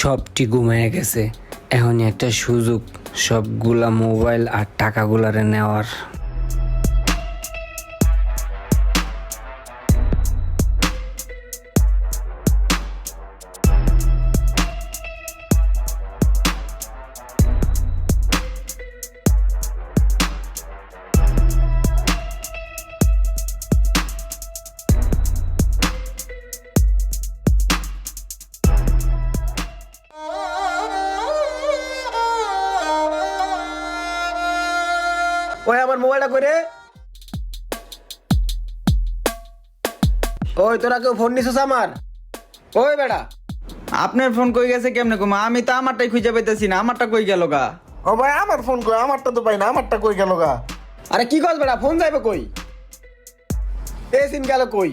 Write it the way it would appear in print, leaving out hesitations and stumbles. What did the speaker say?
সবটি ঘুমিয়ে গেছে। এখনই একটা সুযোগ সবগুলা মোবাইল আর টাকাগুলারে নেওয়ার। ওই আমার মোবাইলটা করে ওই তোরা কেউ ফোন নিছিস আমার? ওই বেটা, আপনার ফোন কই গেছে কেমনে কমা? আমি তো আমারটাই খুঁজে পাইতেছি না, আমারটা কই গেল গা? ও ভাই আমার ফোন কই? আমারটা তো পাই না, আমারটা কই গেল গা? আরে কি কস বেটা, ফোন যাইবে কই? এ সিম গেল কই?